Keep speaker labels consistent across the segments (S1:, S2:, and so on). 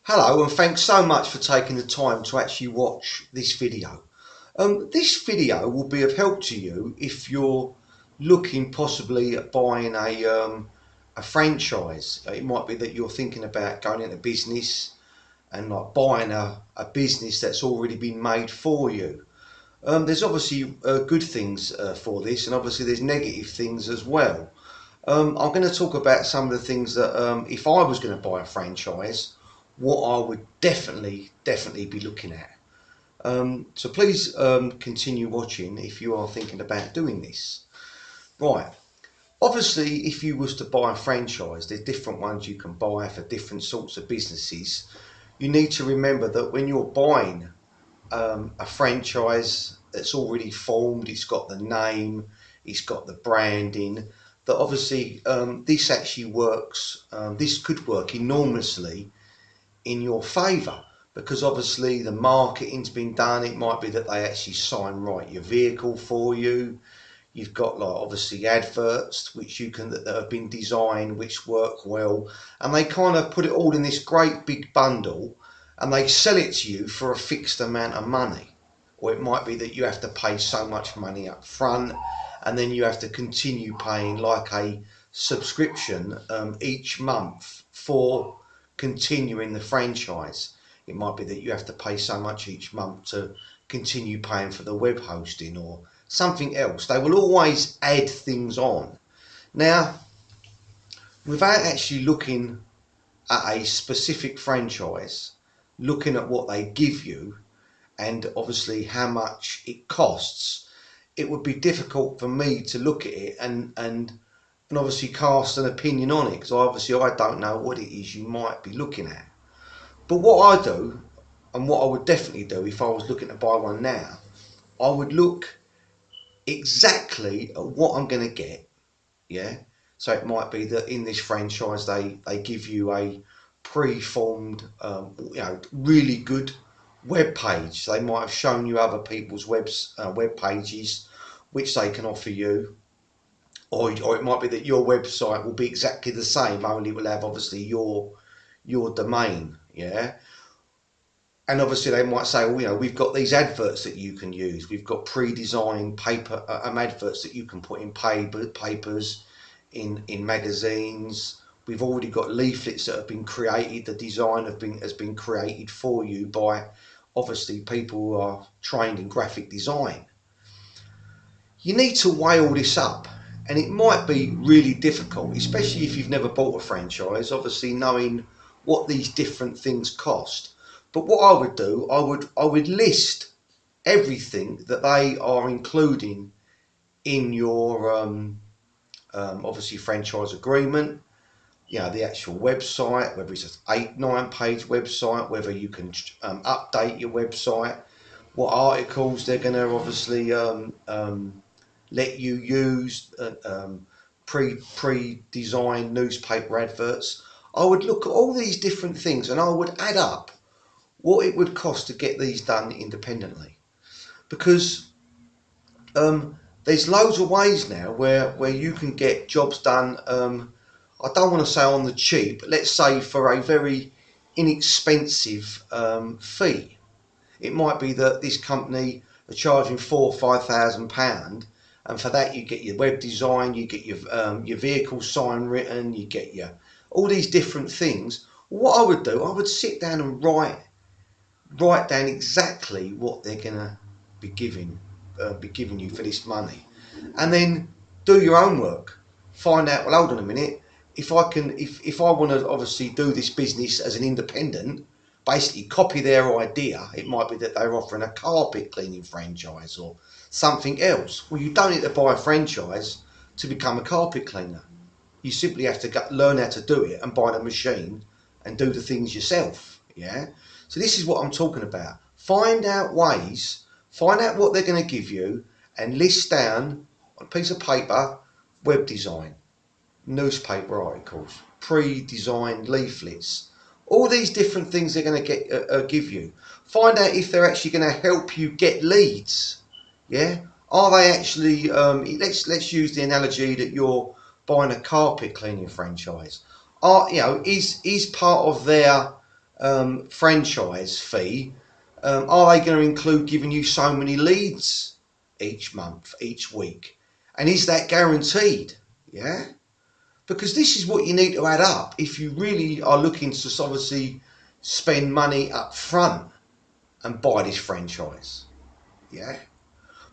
S1: Hello, and thanks so much for taking the time to actually watch this video. This video will be of help to you if you're looking possibly at buying a franchise. It might be that you're thinking about going into business and like buying a business that's already been made for you. There's obviously good things for this, and obviously there's negative things as well. I'm going to talk about some of the things that if I was going to buy a franchise, what I would definitely be looking at. So please continue watching if you are thinking about doing this. Right. Obviously, if you was to buy a franchise, there's different ones you can buy for different sorts of businesses. You need to remember that when you're buying a franchise that's already formed, it's got the name, it's got the branding, that obviously this actually works, this could work enormously in your favour, because obviously the marketing's been done. It might be that they actually sign right your vehicle for you. You've got like obviously adverts which you can that have been designed which work well, and they kind of put it all in this great big bundle and they sell it to you for a fixed amount of money. Or it might be that you have to pay so much money up front and then you have to continue paying like a subscription each month for continuing the franchise. It might be that you have to pay so much each month to continue paying for the web hosting or something else. They will always add things on. Now, without actually looking at a specific franchise, looking at what they give you and obviously how much it costs, it would be difficult for me to look at it and obviously cast an opinion on it, because obviously I don't know what it is you might be looking at. But what I do, and what I would definitely do if I was looking to buy one now, I would look exactly at what I'm going to get. Yeah. So it might be that in this franchise they give you a pre-formed, really good web page. They might have shown you other people's web pages, which they can offer you, or it might be that your website will be exactly the same, only it will have obviously your domain. Yeah. And obviously they might say, well, we've got these adverts that you can use. We've got pre-designed paper adverts that you can put in papers, in magazines. We've already got leaflets that have been created. The design has been created for you by obviously people who are trained in graphic design. You need to weigh all this up, and it might be really difficult, especially if you've never bought a franchise, obviously knowing what these different things cost. But what I would do, I would list everything that they are including in your obviously franchise agreement. The actual website, whether it's an 8-9 page website, whether you can update your website, what articles they're going to obviously let you use, pre-designed newspaper adverts. I would look at all these different things and I would add up what it would cost to get these done independently, because there's loads of ways now where you can get jobs done. I don't want to say on the cheap, but let's say for a very inexpensive fee. It might be that this company are charging £4,000 or £5,000, and for that you get your web design, you get your vehicle sign written, you get your all these different things. What I would do, I would sit down and write down exactly what they're gonna be giving you for this money, and then do your own work. Find out. Well, hold on a minute. If I want to obviously do this business as an independent, basically copy their idea. It might be that they're offering a carpet cleaning franchise or something else. Well, you don't need to buy a franchise to become a carpet cleaner. You simply have to learn how to do it and buy the machine and do the things yourself. Yeah. So this is what I'm talking about. Find out ways, find out what they're going to give you, and list down on a piece of paper web design, newspaper articles, pre-designed leaflets, all these different things they're going to give you. Find out if they're actually going to help you get leads. Yeah, are they actually? Let's use the analogy that you're buying a carpet cleaning franchise. Is part of their franchise fee, are they going to include giving you so many leads each month, each week? And is that guaranteed? Yeah? Because this is what you need to add up if you really are looking to obviously spend money up front and buy this franchise. Yeah?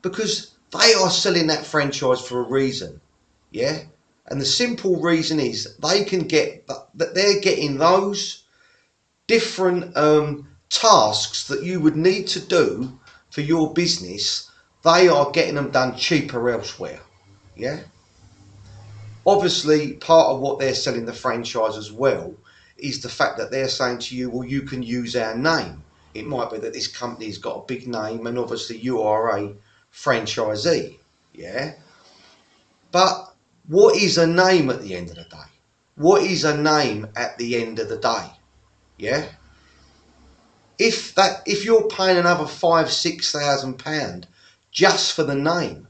S1: Because they are selling that franchise for a reason. Yeah? And the simple reason is they can get that they're getting those different tasks that you would need to do for your business. They are getting them done cheaper elsewhere. Yeah? Obviously, part of what they're selling the franchise as well is the fact that they're saying to you, well, you can use our name. It might be that this company's got a big name and obviously you are a franchisee. Yeah? But what is a name at the end of the day? What is a name at the end of the day? Yeah? If you're paying another £5,000-6,000 just for the name,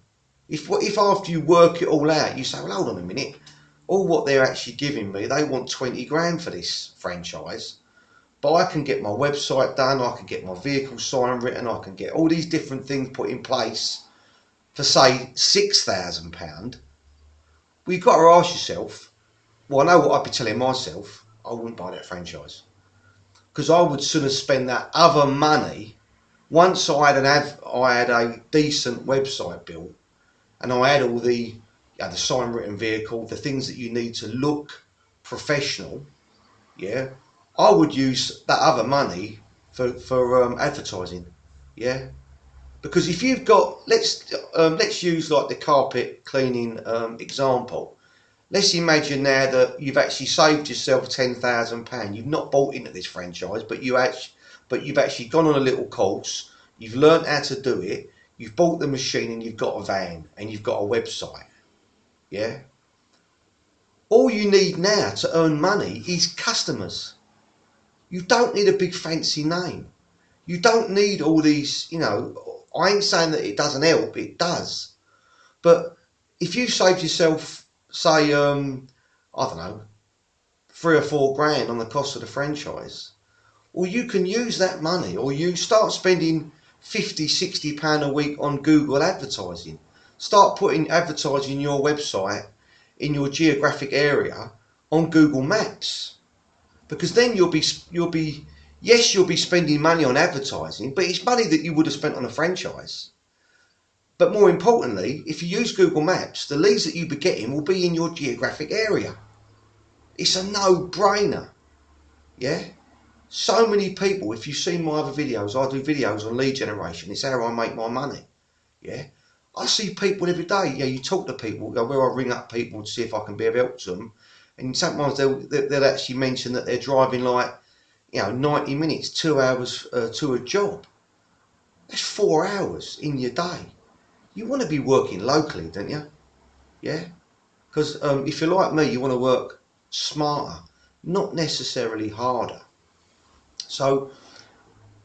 S1: if after you work it all out, you say, well, hold on a minute, all what they're actually giving me, they want 20 grand for this franchise, but I can get my website done, I can get my vehicle sign written, I can get all these different things put in place for say £6,000. Well, you've got to ask yourself, well, I know what I'd be telling myself, I wouldn't buy that franchise. Because I would sooner spend that other money once I had a decent website built and I had all the sign written vehicle, the things that you need to look professional. Yeah, I would use that other money for advertising. Yeah, because if you've got let's use like the carpet cleaning example. Let's imagine now that you've actually saved yourself £10,000. You've not bought into this franchise, but you've actually gone on a little course. You've learnt how to do it. You've bought the machine and you've got a van and you've got a website. Yeah. All you need now to earn money is customers. You don't need a big fancy name. You don't need all these. I ain't saying that it doesn't help. It does. But if you saved yourself, say, I don't know, 3 or 4 grand on the cost of the franchise, well, you can use that money, or you start spending £50-60 a week on Google advertising. Start putting advertising your website in your geographic area on Google Maps, because then you'll be spending money on advertising, but it's money that you would have spent on a franchise. But more importantly, if you use Google Maps, the leads that you'll be getting will be in your geographic area. It's a no-brainer. Yeah? So many people, if you've seen my other videos, I do videos on lead generation. It's how I make my money. Yeah? I see people every day. Yeah, you talk to people, where I ring up people to see if I can be of help to them. And sometimes they'll actually mention that they're driving 90 minutes, 2 hours to a job. That's 4 hours in your day. You want to be working locally, don't you? Yeah? Because if you're like me, you want to work smarter, not necessarily harder. So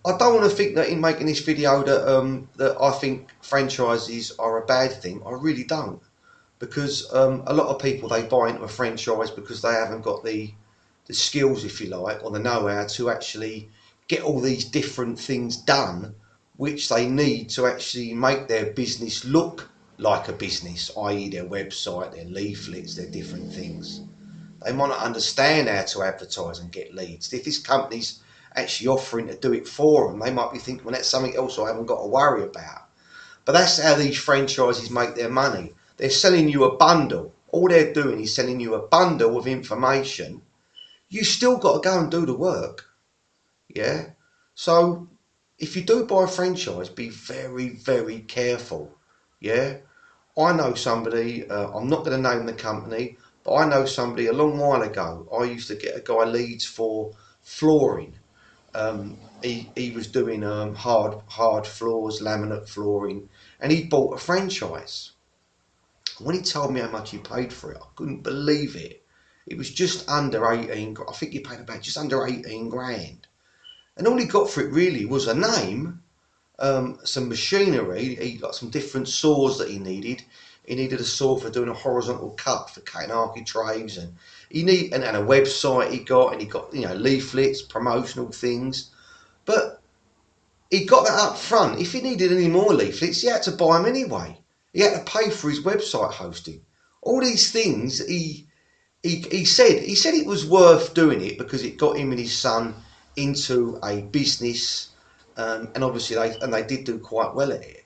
S1: I don't want to think that in making this video that I think franchises are a bad thing. I really don't. Because a lot of people, they buy into a franchise because they haven't got the skills, if you like, or the know-how to actually get all these different things done which they need to actually make their business look like a business, i.e. their website, their leaflets, their different things. They might not understand how to advertise and get leads. If this company's actually offering to do it for them, they might be thinking, well, that's something else I haven't got to worry about. But that's how these franchises make their money. They're selling you a bundle. All they're doing is selling you a bundle of information. You still got to go and do the work. Yeah? So if you do buy a franchise, be very, very careful. Yeah? I know somebody, I'm not going to name the company, but I know somebody a long while ago. I used to get a guy leads for flooring. He was doing hard floors, laminate flooring, and he bought a franchise. When he told me how much he paid for it, I couldn't believe it. It was just under 18. I think he paid about just under 18 grand. And all he got for it really was a name, some machinery. He got some different saws that he needed. He needed a saw for doing a horizontal cut for cutting architraves, and and a website and he got leaflets, promotional things. But he got that up front. If he needed any more leaflets, he had to buy them anyway. He had to pay for his website hosting. All these things he said it was worth doing it because it got him and his son into a business, and obviously they did do quite well at it.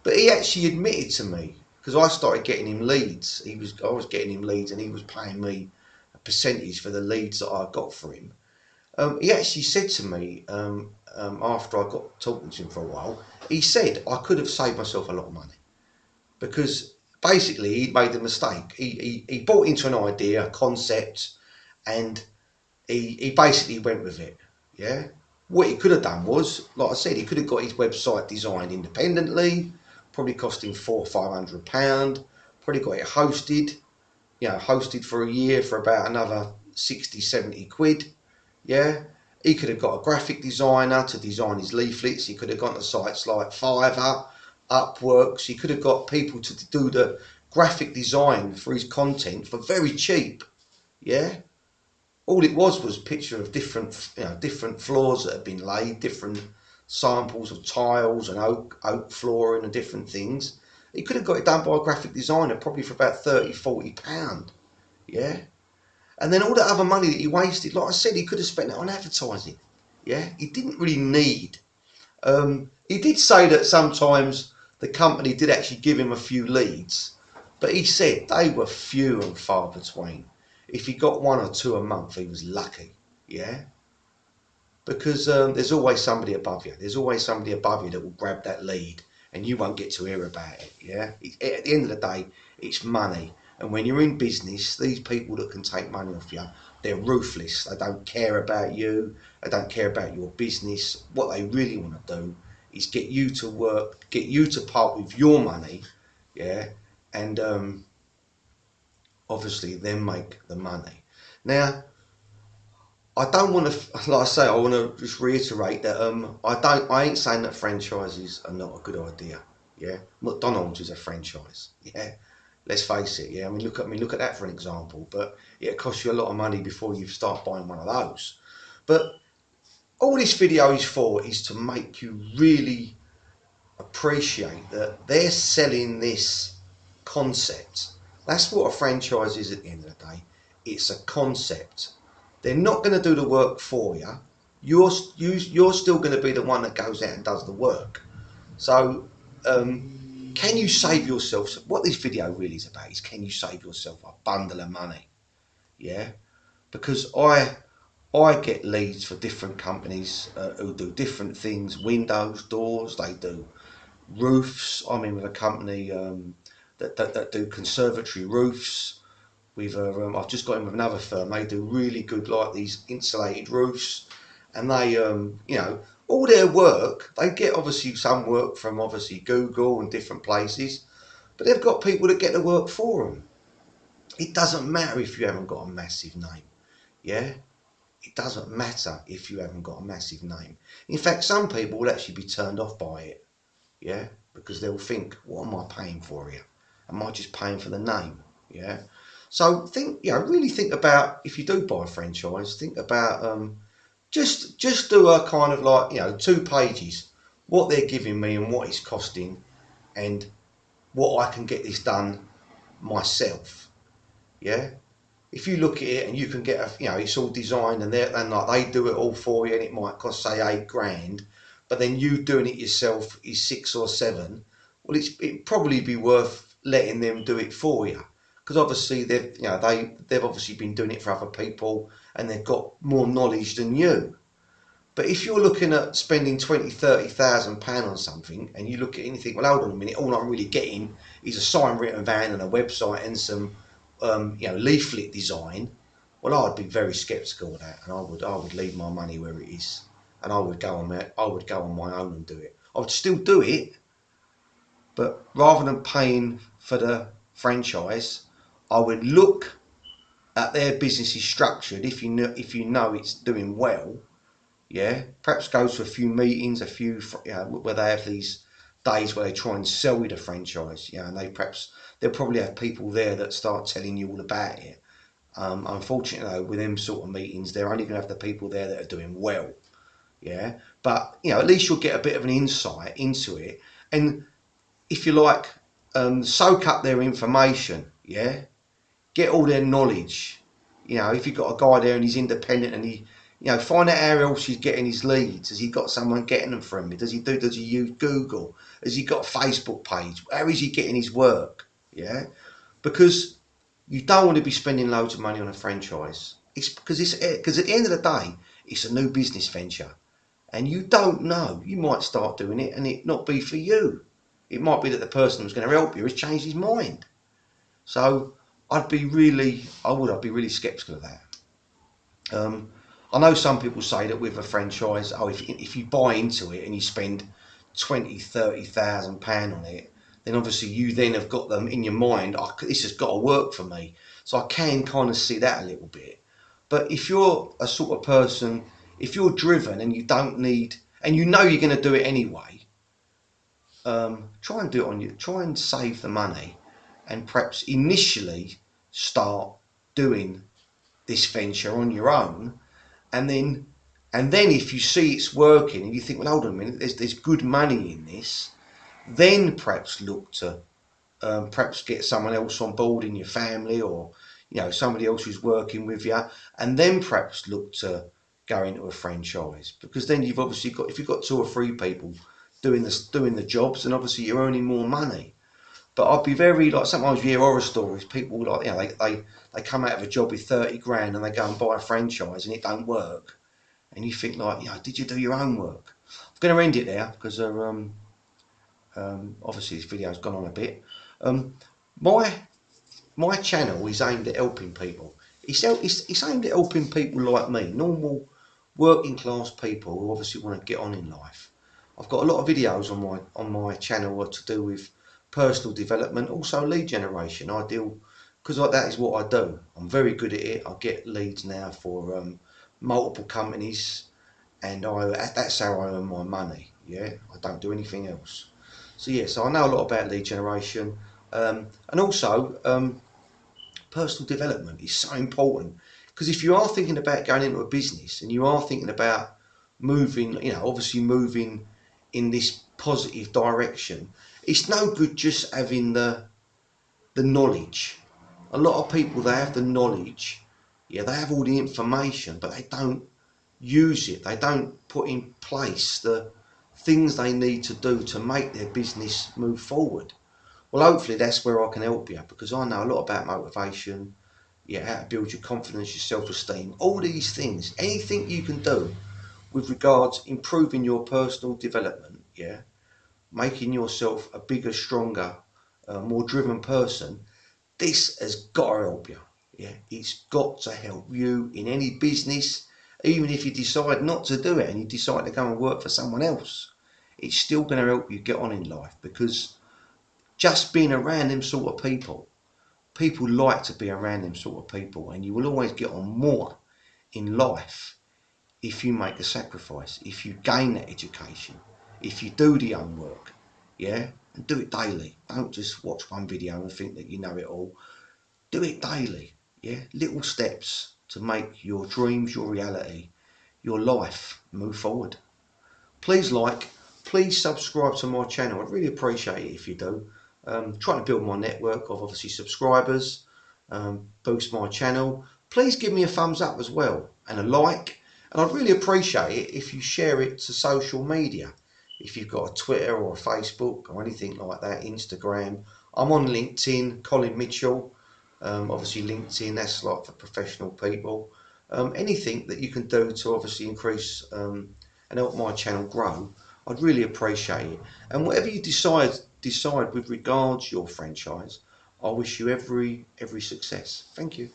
S1: But he actually admitted to me, because I started getting him leads. I was getting him leads, and he was paying me a percentage for the leads that I got for him. He actually said to me, after I got talking to him for a while, he said I could have saved myself a lot of money, because basically he'd made a mistake. He bought into an idea, a concept, and he basically went with it. Yeah. What he could have done was, like I said, he could have got his website designed independently, probably costing £400-500. Probably got it hosted, hosted for a year for about another 60-70 quid. Yeah. He could have got a graphic designer to design his leaflets. He could have gone to sites like Fiverr, Upworks. He could have got people to do the graphic design for his content for very cheap. Yeah. All it was a picture of different floors that had been laid, different samples of tiles and oak flooring and different things. He could have got it done by a graphic designer probably for about £30-40. Yeah. And then all that other money that he wasted, like I said, he could have spent it on advertising. Yeah. He didn't really need. He did say that sometimes the company did actually give him a few leads, but he said they were few and far between. If he got one or two a month, he was lucky. Yeah. Because there's always somebody above you. There's always somebody above you that will grab that lead, and you won't get to hear about it. Yeah. At the end of the day, it's money. And when you're in business, these people that can take money off you, they're ruthless. They don't care about you. They don't care about your business. What they really want to do is get you to work, get you to part with your money, yeah, and obviously then make the money. Now, I don't want to, like I say, I want to just reiterate that I ain't saying that franchises are not a good idea. Yeah, McDonald's is a franchise. Yeah, let's face it. Yeah, look at that for an example. But it costs you a lot of money before you start buying one of those. But all this video is for is to make you really appreciate that they're selling this concept. That's what a franchise is at the end of the day. It's a concept. They're not going to do the work for you. You're still going to be the one that goes out and does the work. So can you save yourself? What this video really is about is, can you save yourself a bundle of money? Yeah, because I get leads for different companies who do different things, windows, doors, they do roofs. I'm in with a company that do conservatory roofs. I've just got in with another firm. They do really good, like these insulated roofs, and they all their work, they get obviously some work from obviously Google and different places, but they've got people that get the work for them. It doesn't matter if you haven't got a massive name. Yeah. It doesn't matter if you haven't got a massive name. In fact, some people will actually be turned off by it. Yeah, because they'll think, what am I paying for here? Am I just paying for the name? Yeah. So really think about, if you do buy a franchise, think about just do a kind of like 2 pages, what they're giving me and what it's costing, and what I can get this done myself. Yeah. If you look at it and you can get it's all designed and like they do it all for you, and it might cost say £8,000, but then you doing it yourself is 6 or 7. Well, it'd probably be worth letting them do it for you, because obviously they've obviously been doing it for other people and they've got more knowledge than you. But if you're looking at spending £20,000-30,000 on something, and you look at anything, well, hold on a minute, all I'm really getting is a signed written van and a website and some leaflet design. Well, I'd be very sceptical of that, and I would leave my money where it is, and I would go on my own and do it. I would still do it, but rather than paying for the franchise, I would look at their business is structured. If you know it's doing well, yeah, perhaps go to a few meetings, where they have these days where they try and sell you the franchise, and they'll probably have people there that start telling you all about it. Unfortunately, though, with them sort of meetings, they're only going to have the people there that are doing well. Yeah, but at least you'll get a bit of an insight into it, and if you like, soak up their information. Yeah, get all their knowledge. If you've got a guy there and he's independent and he, find out how else he's getting his leads. Has he got someone getting them for him? Does he use Google? Has he got a Facebook page? How is he getting his work? Yeah, because you don't want to be spending loads of money on a franchise. Because at the end of the day, it's a new business venture, and you don't know. You might start doing it and it not be for you. It might be that the person who's going to help you has changed his mind. So I'd be really sceptical of that. I know some people say that with a franchise, if you buy into it and you spend 20,000, 30,000 pound on it, then obviously you then have got them in your mind. This has got to work for me. So I can kind of see that a little bit. But if you're a sort of person, if you're driven and you don't need, and you're going to do it anyway, try and do it on you. Try and save the money, and perhaps initially start doing this venture on your own, and then if you see it's working and you think, well, hold on a minute, there's good money in this, then perhaps look to perhaps get someone else on board in your family, or somebody else who's working with you, and then perhaps look to go into a franchise, because then you've obviously got, if you've got 2 or 3 people doing the jobs, and obviously you're earning more money. But I'd be very, like, sometimes you hear horror stories, people like, they come out of a job with 30 grand and they go and buy a franchise and it don't work, and you think, like, did you do your homework? I'm going to end it there because obviously this video's gone on a bit. My channel is aimed at helping people. It's aimed at helping people like me, normal working class people who obviously want to get on in life. I've got a lot of videos on my channel to do with personal development, also lead generation. I deal, because that is what I do. I'm very good at it. I get leads now for multiple companies, and that's how I earn my money. Yeah, I don't do anything else. So I know a lot about lead generation, and also personal development is so important, because if you are thinking about going into a business and you are thinking about moving, obviously moving in this positive direction, it's no good just having the knowledge. A lot of people, they have the knowledge, they have all the information, but they don't use it. They don't put in place the things they need to do to make their business move forward. Well, hopefully that's where I can help you, because I know a lot about motivation, how to build your confidence, your self-esteem, all these things. Anything you can do with regards improving your personal development, making yourself a bigger, stronger, more driven person, this has got to help you. It's got to help you in any business. Even if you decide not to do it and you decide to go and work for someone else, it's still going to help you get on in life, because just being around them sort of people like to be around them sort of people, and you will always get on more in life if you make a sacrifice, if you gain that education, if you do the homework, and do it daily. Don't just watch one video and think that you know it all. Do it daily, little steps to make your dreams, your reality, your life move forward. Please please subscribe to my channel. I'd really appreciate it if you do. Trying to build my network of obviously subscribers, boost my channel. Please give me a thumbs up as well and a like, and I'd really appreciate it if you share it to social media. If you've got a Twitter or a Facebook or anything like that, Instagram. I'm on LinkedIn, Colin Mitchell. Obviously LinkedIn, that's like for professional people. Anything that you can do to obviously increase and help my channel grow, I'd really appreciate it. And whatever you decide with regards your franchise, I wish you every success. Thank you.